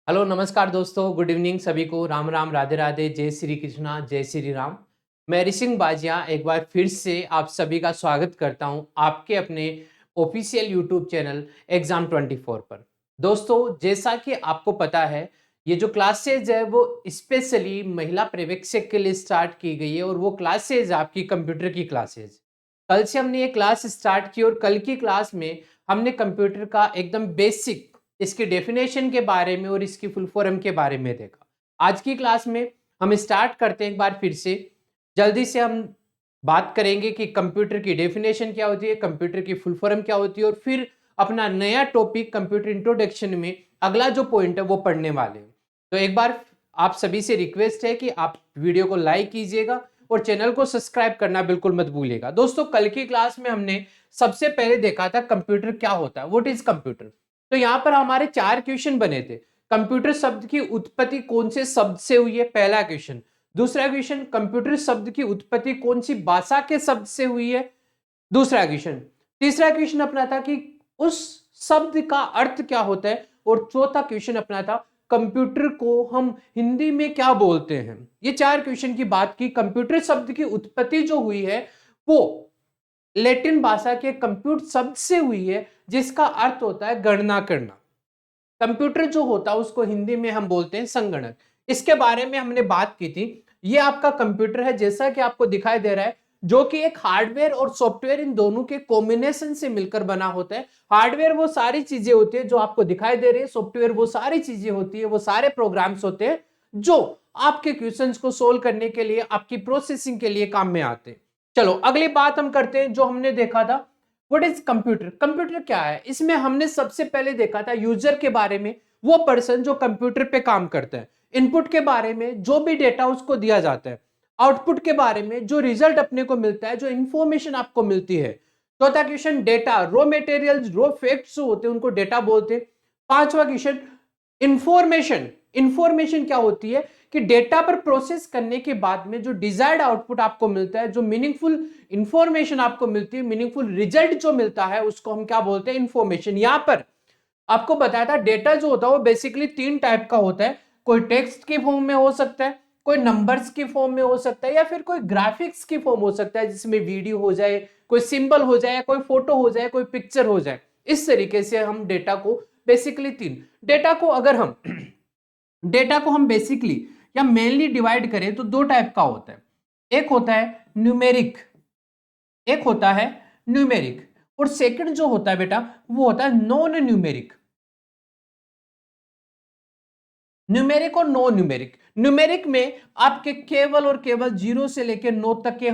Hello नमस्कार दोस्तों, good evening सभी को। राम राम, राधे राधे, जय श्री कृष्णा, जय श्री राम। मैं ऋषिंग बाजिया एक बार फिर से आप सभी का स्वागत करता हूं आपके अपने ऑफिशियल यूट्यूब चैनल एग्जाम 24 पर। दोस्तों, जैसा कि आपको पता है, ये जो क्लासेज है वो स्पेशली महिला पर्यवेक्षक के लिए स्टार्ट की गई है और वो क्लासेज आपकी कंप्यूटर की क्लासेज। कल से हमने ये क्लास स्टार्ट की और कल की क्लास में हमने कंप्यूटर का एकदम बेसिक, इसके डेफिनेशन के बारे में और इसकी फुल फॉर्म के बारे में देखा। आज की क्लास में हम स्टार्ट करते हैं एक बार फिर से। जल्दी से हम बात करेंगे कि कंप्यूटर की डेफिनेशन क्या होती है, कंप्यूटर की फुल फॉर्म क्या होती है, और फिर अपना नया टॉपिक कंप्यूटर इंट्रोडक्शन में अगला जो पॉइंट है वो पढ़ने वाले हैं। तो एक बार आप सभी से रिक्वेस्ट है कि आप वीडियो को लाइक कीजिएगा और चैनल को सब्सक्राइब करना बिल्कुल मत भूलिएगा। दोस्तों, कल की क्लास में हमने सबसे पहले देखा था कंप्यूटर क्या होता है, व्हाट इज कंप्यूटर। तो यहां पर हमारे 4 क्वेश्चन बने थे। कंप्यूटर शब्द की उत्पत्ति कौन से शब्द से हुई है, पहला क्वेश्चन। दूसरा क्वेश्चन, कंप्यूटर शब्द की उत्पत्ति कौन सी भाषा के शब्द से हुई है, दूसरा क्वेश्चन। तीसरा क्वेश्चन अपना था कि उस शब्द का अर्थ क्या होता है, और चौथा क्वेश्चन अपना था कंप्यूटर को हम हिंदी में क्या बोलते हैं। ये 4 क्वेश्चन की बात की। कंप्यूटर शब्द की उत्पत्ति जो हुई है वो लैटिन भाषा के कंप्यूट शब्द से हुई है, जिसका अर्थ होता है गणना करना। कंप्यूटर जो होता है उसको हिंदी में हम बोलते हैं संगणक। इसके बारे में हमने बात की थी। ये आपका कंप्यूटर है, जैसा कि आपको दिखाई दे रहा है, जो कि एक हार्डवेयर और सॉफ्टवेयर इन दोनों के कॉम्बिनेशन से मिलकर बना होता है। हार्डवेयर वो सारी चीजें होती है जो आपको दिखाई दे रही है, सॉफ्टवेयर वो सारी चीजें होती है, वो सारे प्रोग्राम्स होते हैं जो आपके क्वेश्चंस को सोल्व करने के लिए, आपकी प्रोसेसिंग के लिए काम में आते हैं। चलो अगली बात हम करते हैं। जो हमने देखा था व्हाट इज कंप्यूटर, कंप्यूटर क्या है, इसमें हमने सबसे पहले देखा था यूजर के बारे में, वो पर्सन जो कंप्यूटर पे काम करता है। इनपुट के बारे में, जो भी डेटा उसको दिया जाता है। आउटपुट के बारे में, जो रिजल्ट अपने को मिलता है, जो इंफॉर्मेशन आपको मिलती है। चौथा question, data, raw material, raw facts जो होते हैं उनको डेटा बोलते हैं। पांचवा क्वेश्चन, इंफॉर्मेशन। इंफॉर्मेशन क्या होती है कि डेटा पर प्रोसेस करने के बाद में जो डिजायर्ड आउटपुट आपको मिलता है, जो मीनिंगफुल इंफॉर्मेशन आपको मिलती है, मीनिंगफुल रिजल्ट जो मिलता है, उसको हम क्या बोलते हैं, इंफॉर्मेशन। यहां पर आपको बताया था डेटा जो होता है वो बेसिकली 3 टाइप का होता है। कोई टेक्स्ट के फॉर्म में हो सकता है, कोई नंबर्स के फॉर्म में हो सकता है, या फिर कोई ग्राफिक्स की फॉर्म हो सकता है, जिसमें वीडियो हो जाए, कोई सिंबल हो जाए, कोई फोटो हो जाए, कोई पिक्चर हो जाए। इस तरीके से हम डेटा को बेसिकली 3 डेटा को अगर हम डेटा को हम बेसिकली या मेनली डिवाइड करें तो 2 टाइप का होता है। एक होता है न्यूमेरिक, एक होता है न्यूमेरिक, और सेकंड जो होता है बेटा वो होता है नॉन न्यूमेरिक। न्यूमेरिक और नॉन न्यूमेरिक। न्यूमेरिक में आपके केवल और केवल 0 से लेकर 9 तक के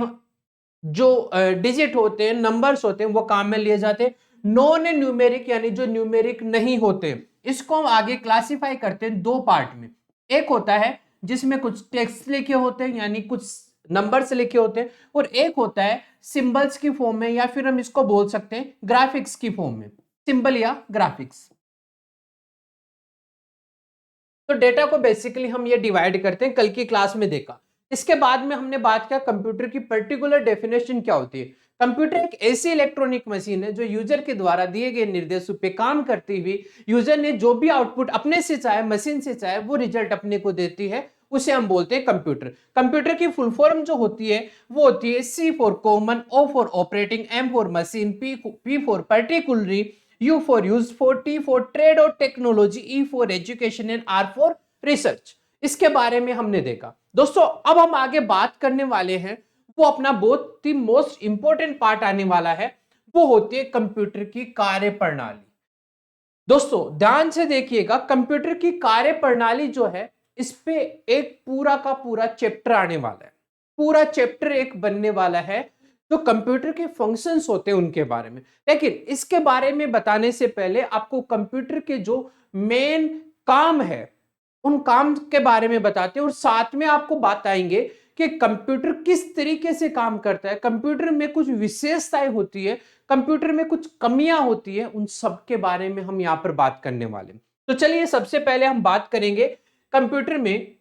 जो डिजिट होते हैं, नंबर्स होते हैं, वो काम में लिए जाते हैं। नॉन न्यूमेरिक यानी जो न्यूमेरिक नहीं होते, इसको हम आगे क्लासिफाई करते हैं 2 पार्ट में। एक होता है जिसमें कुछ टेक्स्ट लिखे होते हैं, यानी कुछ नंबर्स लिखे होते हैं, और एक होता है सिंबल्स की फॉर्म में, या फिर हम इसको बोल सकते हैं ग्राफिक्स की फॉर्म में, सिंबल या ग्राफिक्स। तो डेटा को बेसिकली हम ये डिवाइड करते हैं, कल की क्लास में देखा। इसके बाद में हमने बात किया कंप्यूटर की पर्टिकुलर डेफिनेशन क्या होती है। कंप्यूटर एक ऐसी इलेक्ट्रॉनिक मशीन है जो यूजर के द्वारा दिए गए निर्देशों पे काम करती हुई, यूजर ने जो भी आउटपुट अपने से चाहे, मशीन से चाहे, वो रिजल्ट अपने को देती है, उसे हम बोलते हैं कंप्यूटर। कंप्यूटर की फुल फॉर्म जो होती है वो होती है C for common, O for operating, M for machine, P for particularly, U for useful, T for trade और technology, E for education and R for research। इसके बारे में हमने देखा। दोस्तों, अब हम आगे बात करने वाले हैं, वो अपना बहुत ही मोस्ट इंपॉर्टेंट पार्ट आने वाला है, वो होती है कंप्यूटर की कार्य प्रणाली। दोस्तों ध्यान से देखिएगा, कंप्यूटर की कार्य प्रणाली जो है, इस पे एक पूरा का पूरा चैप्टर आने वाला है। पूरा चैप्टर एक बनने वाला है जो कंप्यूटर के फंक्शंस होते हैं उनके बारे में। लेकिन इसके बारे में बताने से पहले आपको कंप्यूटर के जो मेन काम है उन काम के बारे में बताते हैं, और साथ में आपको बताएंगे कि कंप्यूटर किस तरीके से काम करता है, कंप्यूटर में कुछ विशेषताएं होती है, कंप्यूटर में कुछ कमियां होती है, उन सब के बारे में हम यहां पर बात करने वाले हैं। तो चलिए सबसे पहले हम बात करेंगे कंप्यूटर में,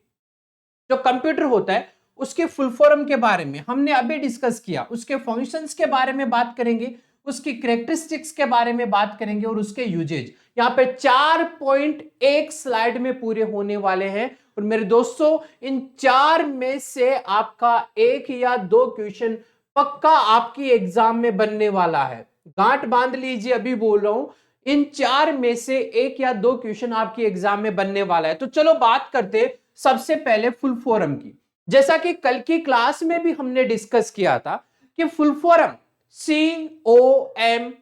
जो कंप्यूटर होता है उसके फुल फॉर्म के बारे में हमने अभी डिस्कस किया, उसके फंक्शंस के बारे में बात करेंगे, उसकी कैरेक्टरिस्टिक्स के बारे में बात करेंगे और उसके यूजेज। यहाँ पे 4 पॉइंट एक स्लाइड में पूरे होने वाले हैं और मेरे दोस्तों इन 4 में से आपका 1 या 2 क्वेश्चन पक्का आपकी एग्जाम में बनने वाला है। गांठ बांध लीजिए, अभी बोल रहा हूं, इन 4 में से 1 या 2 क्वेश्चन आपकी एग्जाम में बनने वाला है। तो चलो बात करते सबसे पहले फुल फॉर्म की। जैसा कि कल की क्लास में भी हमने डिस्कस किया था कि फुल फॉर्म COMPUTER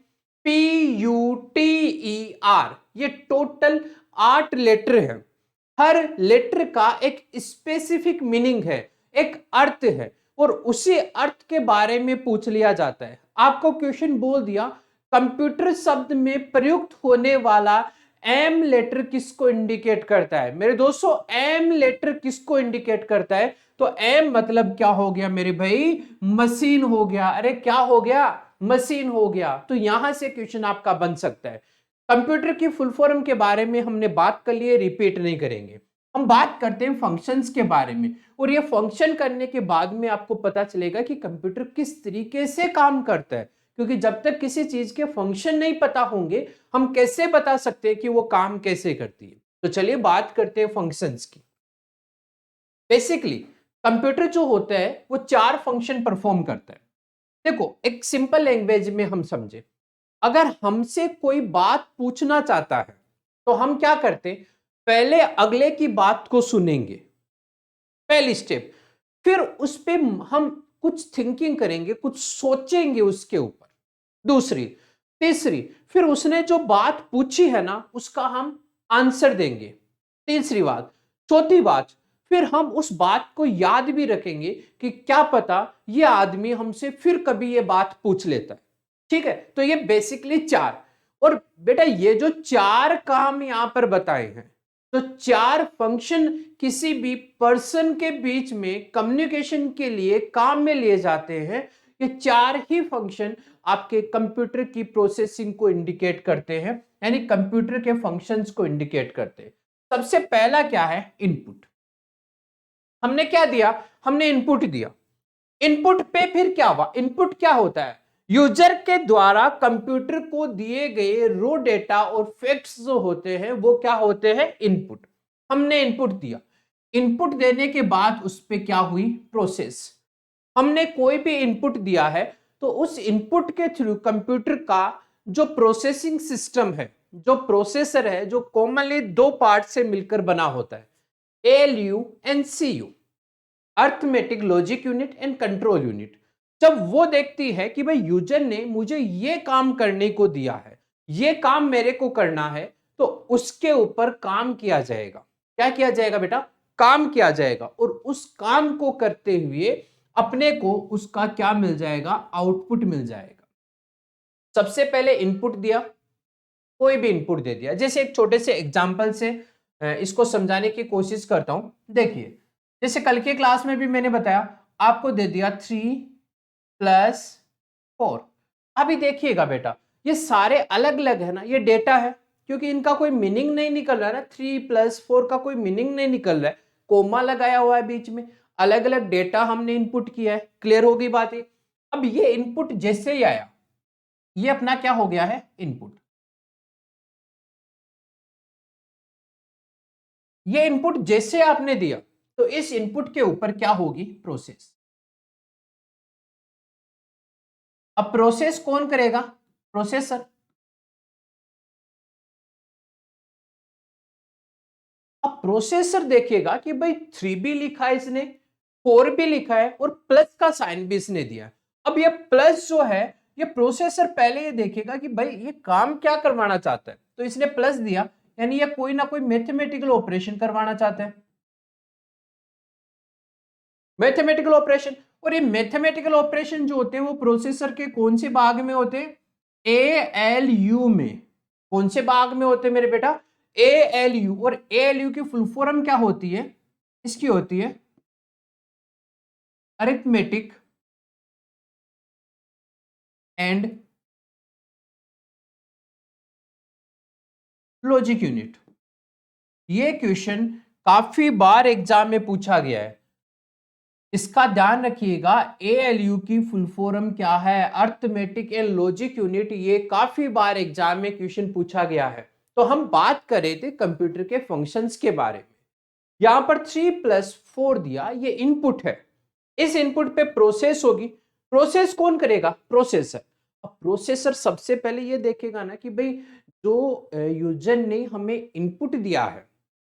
ये टोटल 8 लेटर है। हर लेटर का एक स्पेसिफिक मीनिंग है, एक अर्थ है और उसी अर्थ के बारे में पूछ लिया जाता है। आपको क्वेश्चन बोल दिया कंप्यूटर शब्द में प्रयुक्त होने वाला एम लेटर किसको इंडिकेट करता है। मेरे दोस्तों एम लेटर किसको इंडिकेट करता है? तो एम मतलब क्या हो गया मेरे भाई? मशीन हो गया। अरे क्या हो गया? मशीन हो गया। तो यहां से क्वेश्चन आपका बन सकता है। कंप्यूटर की फुल फॉर्म के बारे में हमने बात कर लिए, रिपीट नहीं करेंगे। हम बात करते हैं फंक्शंस के बारे में और ये फंक्शन करने के बाद में आपको पता चलेगा कि कंप्यूटर किस तरीके से काम करता है, क्योंकि जब तक किसी चीज के फंक्शन नहीं पता होंगे हम कैसे बता सकते हैं कि वो काम कैसे करती है। तो चलिए बात करते हैं फंक्शंस की। बेसिकली कंप्यूटर जो होता है वो 4 फंक्शन परफॉर्म करता है। देखो एक सिंपल लैंग्वेज में हम समझे, अगर हमसे कोई बात पूछना चाहता है तो हम क्या करते? पहले अगले की बात को सुनेंगे, पहली स्टेप। फिर उस पे हम कुछ थिंकिंग करेंगे, कुछ सोचेंगे उसके ऊपर। दूसरी, तीसरी, फिर उसने जो बात पूछी है ना उसका हम आंसर देंगे। तीसरी बात, चौथी बात, फिर हम उस बात को याद भी रखेंगे कि क्या पता ये आदमी हमसे फिर कभी ये बात पूछ लेता है। ठीक है, तो ये बेसिकली 4। और बेटा ये जो 4 काम यहां पर बताए हैं, तो 4 फंक्शन किसी भी पर्सन के बीच में कम्युनिकेशन के लिए काम में लिए जाते हैं। ये 4 ही फंक्शन आपके कंप्यूटर की प्रोसेसिंग को इंडिकेट करते हैं, यानी कंप्यूटर के फंक्शंस को इंडिकेट करते हैं। सबसे पहला क्या है? इनपुट। हमने क्या दिया? हमने इनपुट दिया। इनपुट पे फिर क्या हुआ? इनपुट क्या होता है? यूजर के द्वारा कंप्यूटर को दिए गए रो डेटा और फैक्ट्स जो होते हैं वो क्या होते हैं? इनपुट। हमने इनपुट दिया। इनपुट देने के बाद उस पे क्या हुई? प्रोसेस। हमने कोई भी इनपुट दिया है तो उस इनपुट के थ्रू कंप्यूटर का जो प्रोसेसिंग सिस्टम है, जो प्रोसेसर है, जो कॉमनली 2 पार्ट से मिलकर बना होता है, ALU and CU, arithmetic logic unit and control unit. जब वो देखती है कि भाई यूजर ने मुझे ये काम करने को दिया है, ये काम मेरे को करना है, तो उसके ऊपर काम किया जाएगा। क्या किया जाएगा बेटा? काम किया जाएगा और उस काम को करते हुए अपने को उसका क्या मिल जाएगा? आउटपुट मिल जाएगा। सबसे पहले इनपुट दिया, कोई भी इनपुट दे दिया। जैसे एक छोटे से एग्जांपल से इसको समझाने की कोशिश करता हूं। देखिए जैसे कल के क्लास में भी मैंने बताया, आपको दे दिया 3+4। अभी देखिएगा बेटा ये सारे अलग अलग है ना, ये डेटा है क्योंकि इनका कोई मीनिंग नहीं निकल रहा है ना, 3+4 का कोई मीनिंग नहीं निकल रहा है, कोमा लगाया हुआ है बीच में, अलग अलग डेटा हमने इनपुट किया है। क्लियर होगी बात ये? अब ये इनपुट जैसे ही आया, ये अपना क्या हो गया है? इनपुट। ये इनपुट जैसे आपने दिया तो इस इनपुट के ऊपर क्या होगी? प्रोसेस। अब प्रोसेस कौन करेगा? प्रोसेसर। अब प्रोसेसर देखेगा कि भाई 3 भी लिखा है इसने, 4 भी लिखा है और प्लस का साइन भी इसने दिया है। अब ये प्लस जो है, ये प्रोसेसर पहले ये देखेगा कि भाई ये काम क्या करवाना चाहता है, तो इसने प्लस दिया, यानी ये कोई ना कोई मैथमेटिकल ऑपरेशन करवाना चाहता है। Mathematical operation. और ये मैथमेटिकल ऑपरेशन जो होते हैं वो प्रोसेसर के कौन से भाग में होते हैं? ALU में। कौन से भाग में होते हैं मेरे बेटा? ALU। और ALU की फुल फॉर्म क्या होती है? इसकी होती है अरिथमेटिक एंड लॉजिक यूनिट। ये क्वेश्चन काफी बार एग्जाम में पूछा गया है। इसका ध्यान रखिएगा, ALU की फुल फॉर्म क्या है, अर्थमेटिक एंड लॉजिक यूनिट। ये काफी बार एग्जाम में क्वेश्चन पूछा गया है। तो हम बात कर रहे थे कंप्यूटर के फंक्शंस के बारे में। यहां पर 3+4 दिया, ये इनपुट है। इस इनपुट पे प्रोसेस होगी। प्रोसेस कौन करेगा? प्रोसेसर। अब प्रोसेसर सबसे पहले ये देखेगा ना कि भाई जो यूजर ने हमें इनपुट दिया है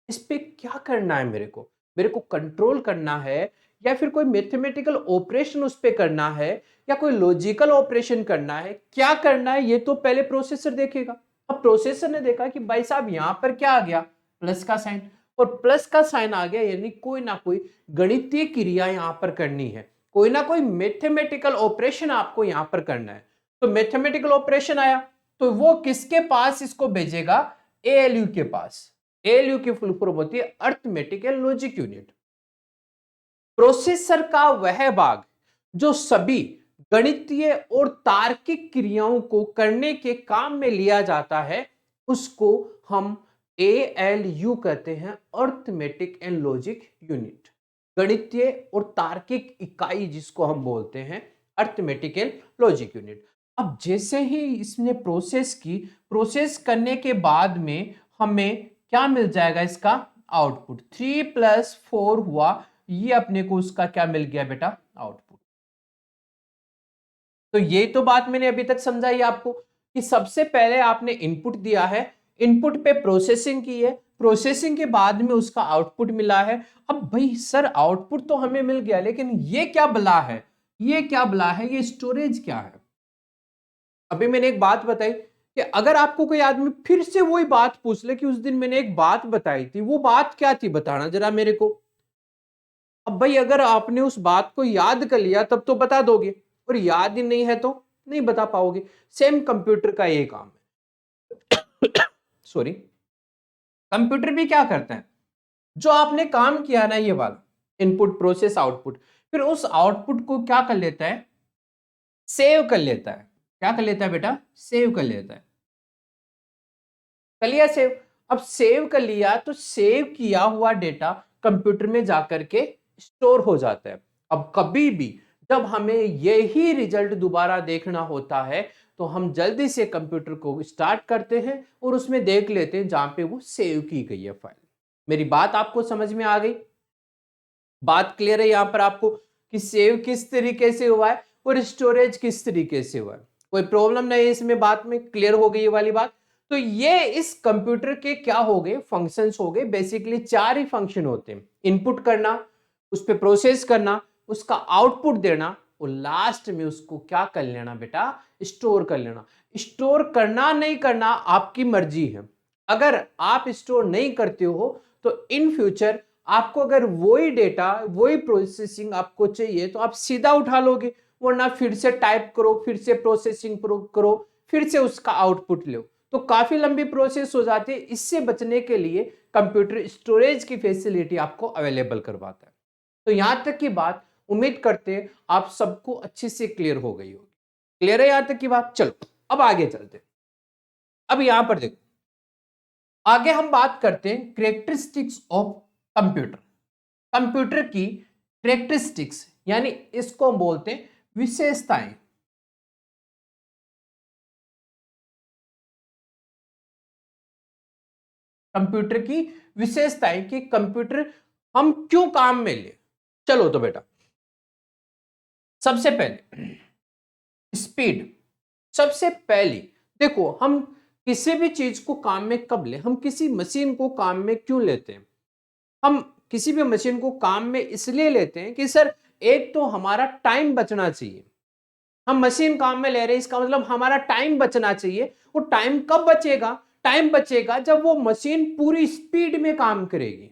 इस पे क्या करना है, मेरे को कंट्रोल करना है, या फिर कोई मैथमेटिकल ऑपरेशन उस पे करना है, या कोई लॉजिकल ऑपरेशन करना है, क्या करना है, ये तो पहले प्रोसेसर देखेगा। अब प्रोसेसर ने देखा कि भाई साहब यहां पर क्या आ गया, प्लस का साइन, और प्लस का साइन आ गया यानी कोई ना कोई गणितीय क्रिया यहां पर करनी है, कोई ना कोई मैथमेटिकल ऑपरेशन आपको यहां पर करना है। तो मैथमेटिकल ऑपरेशन आया तो वो किसके पास इसको भेजेगा? ALU के पास। ALU की फुल फॉर्म होती है arithmetic and logic unit. Processor का वह भाग जो सभी गणितीय और तार्किक क्रियाओं को करने के काम में लिया जाता है उसको हम ALU कहते हैं, अर्थमेटिक एंड लॉजिक यूनिट। गणितीय और तार्किक इकाई जिसको हम बोलते हैं अर्थमेटिक एंड लॉजिक यूनिट। अब जैसे ही इसने प्रोसेस की, प्रोसेस करने के बाद में हमें क्या मिल जाएगा? इसका आउटपुट 3+4 हुआ, ये अपने को उसका क्या मिल गया बेटा? आउटपुट। तो ये तो बात मैंने अभी तक समझाई आपको कि सबसे पहले आपने इनपुट दिया है, इनपुट पे प्रोसेसिंग की है, प्रोसेसिंग के बाद में उसका आउटपुट मिला है। अब भाई सर आउटपुट तो हमें मिल गया, लेकिन ये क्या बला है, ये क्या बला है, ये स्टोरेज क्या है? अभी मैंने एक बात बताई कि अगर आपको कोई आदमी फिर से वही बात पूछ ले कि उस दिन मैंने एक बात बताई थी, वो बात क्या थी, बताना जरा मेरे को। अब भाई अगर आपने उस बात को याद कर लिया तब तो बता दोगे, और याद ही नहीं है तो नहीं बता पाओगे। सेम कंप्यूटर का ये काम है। सॉरी, कंप्यूटर भी क्या करता है, जो आपने काम किया ना ये वाला इनपुट प्रोसेस आउटपुट, फिर उस आउटपुट को क्या कर लेता है? सेव कर लेता है। क्या कर लेता है बेटा? सेव कर लेता है। कर लिया सेव। अब सेव कर लिया तो सेव किया हुआ डेटा कंप्यूटर में जाकर के स्टोर हो जाता है। अब कभी भी जब हमें यही रिजल्ट दोबारा देखना होता है तो हम जल्दी से कंप्यूटर को स्टार्ट करते हैं और उसमें देख लेते हैं जहां पे वो सेव की गई है फाइल। मेरी बात आपको समझ में आ गई? बात क्लियर है यहां पर आपको कि सेव किस तरीके से हुआ है और स्टोरेज किस तरीके से हुआ है? कोई प्रॉब्लम नहीं है इसमें? बात में क्लियर हो गई ये वाली बात। तो ये इस कंप्यूटर के क्या हो गए? फंक्शंस हो गए। बेसिकली 4 ही फंक्शन होते हैं, इनपुट करना, उस पर प्रोसेस करना, उसका आउटपुट देना, और लास्ट में उसको क्या कर लेना बेटा? स्टोर कर लेना। स्टोर करना नहीं करना आपकी मर्जी है। अगर आप स्टोर नहीं करते हो तो इन फ्यूचर आपको अगर वही डेटा, वही प्रोसेसिंग आपको चाहिए तो आप सीधा उठा लोगे, वरना फिर से टाइप करो, फिर से प्रोसेसिंग करो, फिर से उसका आउटपुट लो, तो काफी लंबी प्रोसेस हो जाती है। इससे बचने के लिए कंप्यूटर स्टोरेज की फैसिलिटी आपको अवेलेबल करवाता है। तो यहां तक की बात उम्मीद करते हैं आप सबको अच्छे से क्लियर हो गई होगी। क्लियर है यहां तक की बात? चलो अब आगे चलते। अब यहां पर देखो, आगे हम बात करते हैं कैरेक्टरिस्टिक्स ऑफ कंप्यूटर। कंप्यूटर की कैरेक्टरिस्टिक्स यानी इसको हम बोलते हैं विशेषताएं। कंप्यूटर की विशेषताएं कि कंप्यूटर हम क्यों काम में ले। चलो तो बेटा, सबसे पहले स्पीड। सबसे पहली देखो, हम किसी भी चीज को काम में कब ले, हम किसी मशीन को काम में क्यों लेते हैं? हम किसी भी मशीन को काम में इसलिए लेते हैं कि सर एक तो हमारा टाइम बचना चाहिए। हम मशीन काम में ले रहे हैं इसका मतलब हमारा टाइम बचना चाहिए। वो टाइम कब बचेगा? टाइम बचेगा जब वो मशीन पूरी स्पीड में काम करेगी।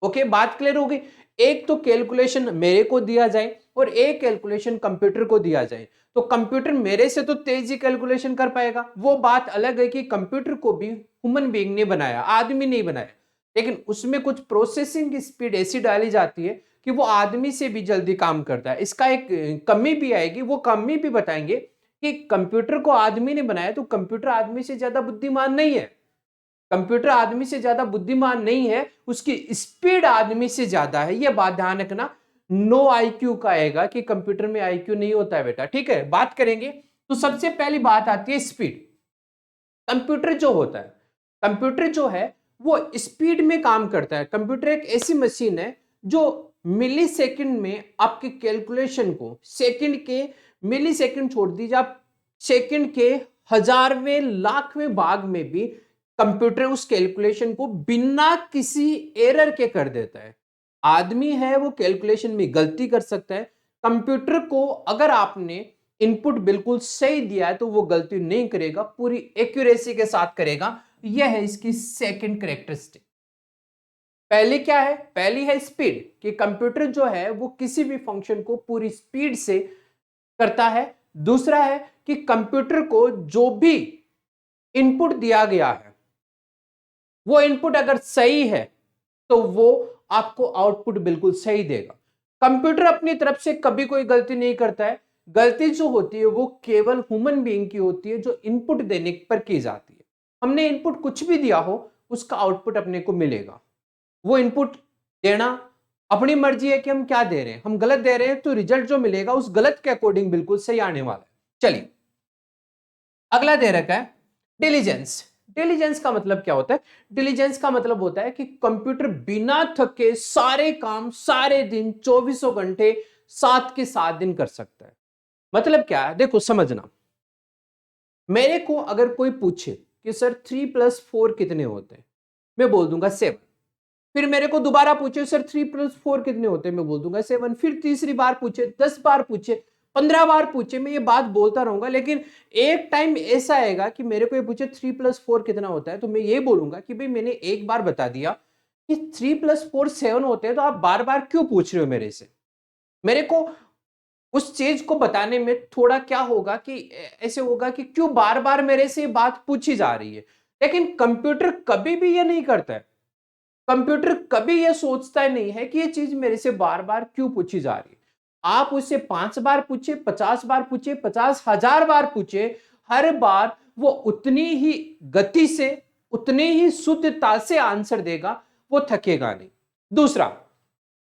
ओके, बात क्लियर होगी? एक तो कैलकुलेशन मेरे को दिया जाए और एक कैलकुलेशन कंप्यूटर को दिया जाए, तो कंप्यूटर मेरे से तो तेजी कैलकुलेशन कर पाएगा। वो बात अलग है कि कंप्यूटर को भी ह्यूमन बीइंग ने बनाया, आदमी नहीं बनाया, लेकिन उसमें कुछ प्रोसेसिंग की स्पीड ऐसी डाली जाती है कि वो आदमी से भी जल्दी काम करता है। इसका एक कमी भी आएगी, वो कमी भी बताएंगे कि कंप्यूटर को आदमी ने बनाया तो कंप्यूटर आदमी से ज्यादा बुद्धिमान नहीं है। कंप्यूटर आदमी से ज्यादा बुद्धिमान नहीं है, उसकी स्पीड आदमी से ज्यादा है। यह बात ध्यान रखना। नो आईक्यू का आएगा कि कंप्यूटर में आईक्यू नहीं होता है बेटा, ठीक है। बात करेंगे तो सबसे पहली बात आती है स्पीड। कंप्यूटर जो होता है, कंप्यूटर जो है वो स्पीड में काम करता है। कंप्यूटर एक ऐसी मशीन है जो मिली सेकेंड में आपके कैलकुलेशन को, सेकंड के, मिली सेकेंड छोड़ दीजिए आप, सेकंड के हजारवें लाखवें भाग में भी कंप्यूटर उस कैलकुलेशन को बिना किसी एरर के कर देता है। आदमी है वो कैलकुलेशन में गलती कर सकता है, कंप्यूटर को अगर आपने इनपुट बिल्कुल सही दिया है तो वो गलती नहीं करेगा, पूरी एक्यूरेसी के साथ करेगा। यह है इसकी सेकंड कैरेक्टरिस्टिक। पहली क्या है? पहली है स्पीड, कि कंप्यूटर जो है वो किसी भी फंक्शन को पूरी स्पीड से करता है। दूसरा है कि कंप्यूटर को जो भी इनपुट दिया गया है वो इनपुट अगर सही है तो वो आपको आउटपुट बिल्कुल सही देगा। कंप्यूटर अपनी तरफ से कभी कोई गलती नहीं करता है। गलती जो होती है वो केवल ह्यूमन बीइंग की होती है, जो इनपुट देने पर की जाती है। हमने इनपुट कुछ भी दिया हो उसका आउटपुट अपने को मिलेगा। वो इनपुट देना अपनी मर्जी है कि हम क्या दे रहे हैं। हम गलत दे रहे हैं तो रिजल्ट जो मिलेगा उस गलत के अकॉर्डिंग बिल्कुल सही आने वाला है। चलिए अगला दे रखा है डिलीजेंस। डिलीजेंस का मतलब क्या होता है? डिलीजेंस का मतलब होता है कि कंप्यूटर बिना थके सारे काम सारे दिन 24 घंटे 7 के 7 दिन कर सकता है। मतलब क्या है? देखो समझना, मेरे को अगर कोई पूछे कि सर 3+4 कितने होते हैं, मैं बोल दूंगा 7। फिर मेरे को दोबारा पूछे सर 3+4 कितने होते हैं, मैं बोल दूंगा 7। फिर तीसरी बार पूछे, 10 बार पूछे, 15 बार पूछे, मैं ये बात बोलता रहूंगा। लेकिन एक टाइम ऐसा आएगा कि मेरे को ये पूछे 3+4 कितना होता है, तो मैं ये बोलूंगा कि भाई मैंने एक बार बता दिया कि 3+4 7 होते हैं, तो आप बार बार क्यों पूछ रहे हो मेरे से? मेरे को उस चीज को बताने में थोड़ा क्या होगा कि ऐसे होगा कि क्यों बार बार मेरे से बात पूछी जा रही है। लेकिन कंप्यूटर कभी भी ये नहीं करता है। कंप्यूटर कभी ये सोचता नहीं है कि ये चीज मेरे से बार बार क्यों पूछी जा रही है। आप उससे 5 बार पूछे, 50 बार पूछे, 50,000 बार पूछे, हर बार वो उतनी ही गति से, उतनी ही शुद्धता से आंसर देगा, वो थकेगा नहीं। दूसरा,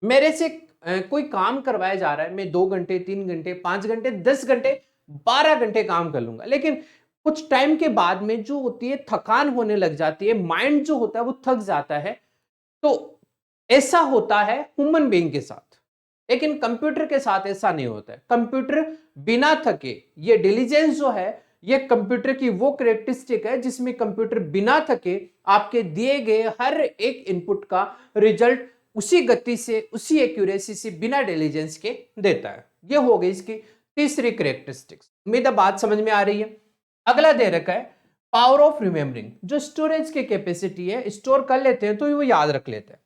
मेरे से कोई काम करवाया जा रहा है, मैं 2 घंटे, 3 घंटे, 5 घंटे, 10 घंटे, 12 घंटे काम कर लूंगा, लेकिन कुछ टाइम के बाद में जो होती है थकान होने लग जाती है, माइंड जो होता है वो थक जाता है। तो ऐसा होता है ह्यूमन बीइंग के साथ, लेकिन कंप्यूटर के साथ ऐसा नहीं होता है। कंप्यूटर बिना थके, ये डिलीजेंस जो है ये कंप्यूटर की वो कैरेक्टरिस्टिक है जिसमें कंप्यूटर बिना थके आपके दिए गए हर एक इनपुट का रिजल्ट उसी गति से, उसी एक्यूरेसी से, बिना डिलीजेंस के देता है। ये हो गई इसकी तीसरी कैरेक्टरिस्टिक्स। उम्मीद है बात समझ में आ रही है। अगला दे रखा है पावर ऑफ रिमेम्बरिंग। जो स्टोरेज की कैपेसिटी है, स्टोर कर लेते हैं तो वो याद रख लेते हैं।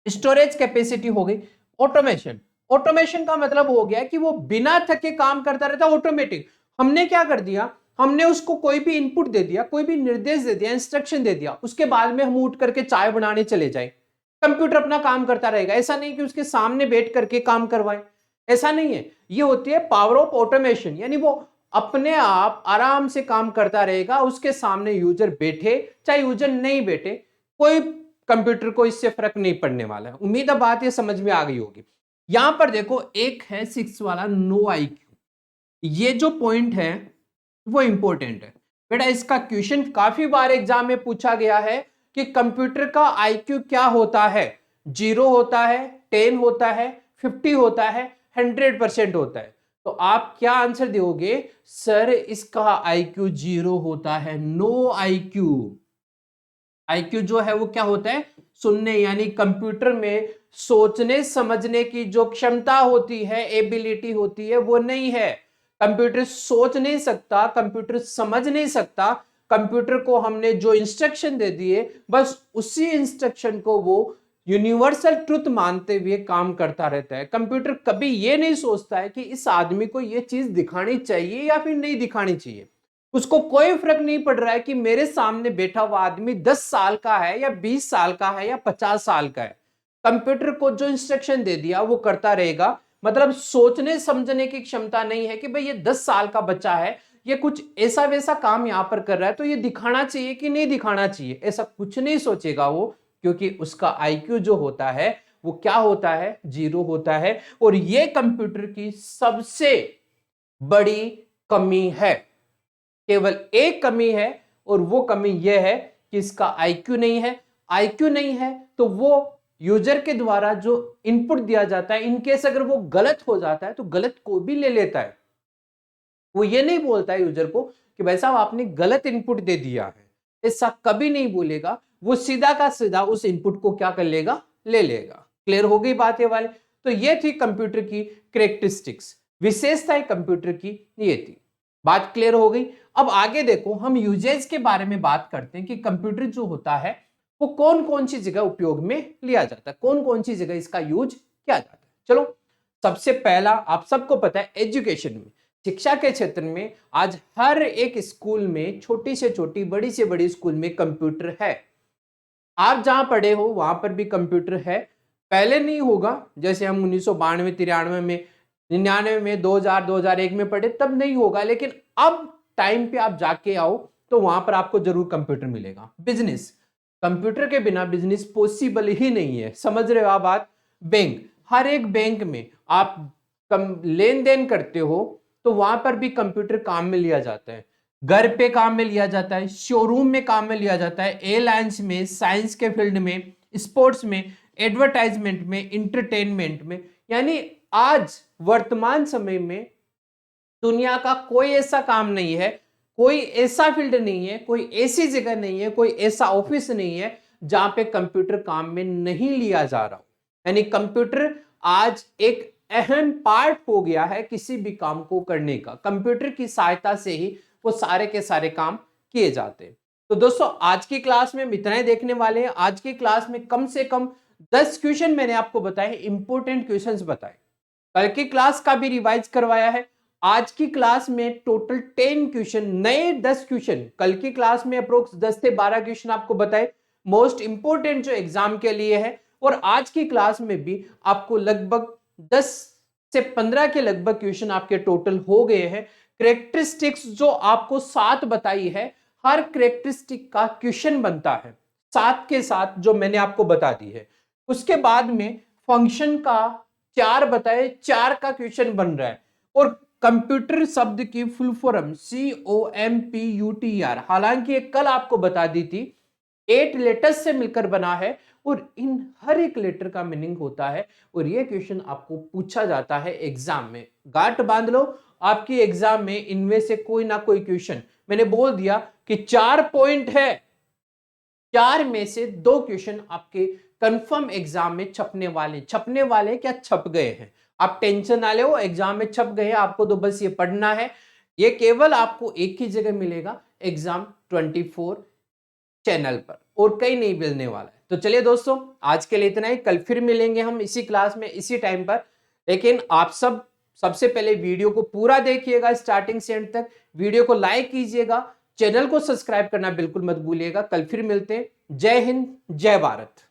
स्टोरेज कैपेसिटी हो गई। ऑटोमेशन, ऑटोमेशन का मतलब हो गया कि वो बिना थके काम करता रहता है ऑटोमेटिक। हमने क्या कर दिया, हमने उसको कोई भी इनपुट दे दिया, कोई भी निर्देश दे दिया, इंस्ट्रक्शन दे दिया, उसके बाद में हम उठ करके चाय बनाने चले जाए, कंप्यूटर अपना काम करता रहेगा। ऐसा नहीं कि उसके सामने बैठ करके काम करवाए, ऐसा नहीं है। ये होती है पावर ऑफ ऑटोमेशन, यानी वो अपने आप आराम से काम करता रहेगा, उसके सामने यूजर बैठे चाहे यूजर नहीं बैठे, कोई कंप्यूटर को इससे फर्क नहीं पड़ने वाला है। उम्मीद है बात ये समझ में आ गई होगी। यहां पर देखो एक है 6 वाला नो आईक्यू, ये जो पॉइंट है वो इंपॉर्टेंट है बेटा। इसका क्वेश्चन काफी बार एग्जाम में पूछा गया है कि कंप्यूटर का आईक्यू क्या होता है। 0 होता है, 10 होता है, 50 होता है, 100% होता है। तो आप क्या आंसर दोगे? सर इसका आईक्यू 0 होता है, नो आईक्यू। आईक्यू जो है वो क्या होता है? सुनने, यानी कंप्यूटर में सोचने समझने की जो क्षमता होती है, एबिलिटी होती है, वो नहीं है। कंप्यूटर सोच नहीं सकता, कंप्यूटर समझ नहीं सकता। कंप्यूटर को हमने जो इंस्ट्रक्शन दे दिए, बस उसी इंस्ट्रक्शन को वो यूनिवर्सल ट्रुथ मानते हुए काम करता रहता है। कंप्यूटर कभी ये नहीं सोचता है कि इस आदमी को ये चीज दिखानी चाहिए या फिर नहीं दिखानी चाहिए। उसको कोई फर्क नहीं पड़ रहा है कि मेरे सामने बैठा हुआ आदमी 10 साल का है या 20 साल का है या 50 साल का है। कंप्यूटर को जो इंस्ट्रक्शन दे दिया वो करता रहेगा। मतलब सोचने समझने की क्षमता नहीं है कि भाई ये 10 साल का बच्चा है, ये कुछ ऐसा वैसा काम यहां पर कर रहा है तो ये दिखाना चाहिए कि नहीं दिखाना चाहिए, ऐसा कुछ नहीं सोचेगा वो, क्योंकि उसका आईक्यू जो होता है वो क्या होता है, 0 होता है। और ये कंप्यूटर की सबसे बड़ी कमी है। केवल एक कमी है और वो कमी यह है कि इसका आईक्यू नहीं है। आईक्यू नहीं है तो वो यूजर के द्वारा जो इनपुट दिया जाता है, इनकेस अगर वो गलत हो जाता है तो गलत को भी ले लेता है। वो ये नहीं बोलता है यूजर को कि भाई साहब आपने गलत इनपुट दे दिया है, ऐसा कभी नहीं बोलेगा। वो सीधा का सीधा उस इनपुट को क्या कर लेगा, ले लेगा। क्लियर हो गई बात ये वाले? तो ये थी कंप्यूटर की कैरेक्टरिस्टिक्स, विशेषताएं कंप्यूटर की ये थी। बात क्लियर हो गई। अब आगे देखो, हम यूजेज के बारे में बात करते हैं कि कंप्यूटर जो होता है वो कौन कौन सी जगह उपयोग में लिया जाता है, कौन कौन सी जगह इसका यूज किया जाता है। चलो, सबसे पहला आप सबको पता है, एजुकेशन में, शिक्षा के क्षेत्र में आज हर एक स्कूल में, छोटी से छोटी बड़ी से बड़ी स्कूल में कंप्यूटर है। आप जहां पढ़े हो वहां पर भी कंप्यूटर है। पहले नहीं होगा, जैसे हम 1992 93 में, 99 में, 2000 2001 में पढ़े तब नहीं होगा, लेकिन अब टाइम पे आप जाके आओ तो वहां पर आपको जरूर कंप्यूटर मिलेगा। बिजनेस, कंप्यूटर के बिना बिजनेस पॉसिबल ही नहीं है, समझ रहे हो आप बात? बैंक, हर एक बैंक में आप लेन देन करते हो तो वहां पर भी कंप्यूटर काम में लिया जाता है। घर पे काम में लिया जाता है, शोरूम में काम में लिया जाता है, एयरलाइंस में, साइंस के फील्ड में, स्पोर्ट्स में, एडवर्टाइजमेंट में, इंटरटेनमेंट में। यानी आज वर्तमान समय में दुनिया का कोई ऐसा काम नहीं है, कोई ऐसा फील्ड नहीं है, कोई ऐसी जगह नहीं है, कोई ऐसा ऑफिस नहीं है जहां पे कंप्यूटर काम में नहीं लिया जा रहा हो। यानी कंप्यूटर आज एक अहम पार्ट हो गया है किसी भी काम को करने का। कंप्यूटर की सहायता से ही वो सारे के सारे काम किए जाते हैं। तो दोस्तों, आज की क्लास में हम इतना ही देखने वाले हैं। आज की क्लास में कम से कम 10 क्वेश्चन मैंने आपको बताए, इंपॉर्टेंट क्वेश्चंस बताए। कल की क्लास का भी रिवाइज करवाया है। आज की क्लास में टोटल 10 क्वेश्चन, नए 10 क्वेश्चन, कल की क्लास में अप्रोक्स 10 से 12 क्वेश्चन आपको बताए, मोस्ट इंपोर्टेंट जो एग्जाम के लिए है। और आज की क्लास में भी आपको लगभग 10 से 15 के लगभग क्वेश्चन आपके टोटल हो गए हैं। कैरेक्टरिस्टिक्स जो आपको 7 बताई है, हर कैरेक्टरिस्टिक का क्वेश्चन बनता है 7 के साथ जो मैंने आपको बता दी है। उसके बाद में फंक्शन का 4 बताए, 4 का क्वेश्चन बन रहा है। और कंप्यूटर शब्द की फुल फॉर्म COMPUTER, हालांकि एक कल आपको बता दी थी, 8 लेटर्स से मिलकर बना है और इन हर एक लेटर का मीनिंग होता है। और ये क्वेश्चन आपको पूछा जाता है एग्जाम में। गांठ बांध लो, आपकी एग्जाम में इनमें से कोई ना कोई क्वेश्चन, मैंने बोल दिया कि 4 पॉइंट है, 4 में से 2 क्वेश्चन आपके कंफर्म एग्जाम में छपने वाले क्या छप गए हैं। आप टेंशन ना ले, एग्जाम में छप गए हैं, आपको तो बस ये पढ़ना है। ये केवल आपको एक ही जगह मिलेगा, एग्जाम 24 चैनल पर, और कहीं नहीं मिलने वाला है। तो चलिए दोस्तों, आज के लिए इतना ही। कल फिर मिलेंगे हम इसी क्लास में, इसी टाइम पर। लेकिन आप सबसे पहले वीडियो को पूरा देखिएगा स्टार्टिंग से एंड तक, वीडियो को लाइक कीजिएगा, चैनल को सब्सक्राइब करना बिल्कुल मत भूलिएगा। कल फिर मिलते हैं। जय हिंद, जय भारत।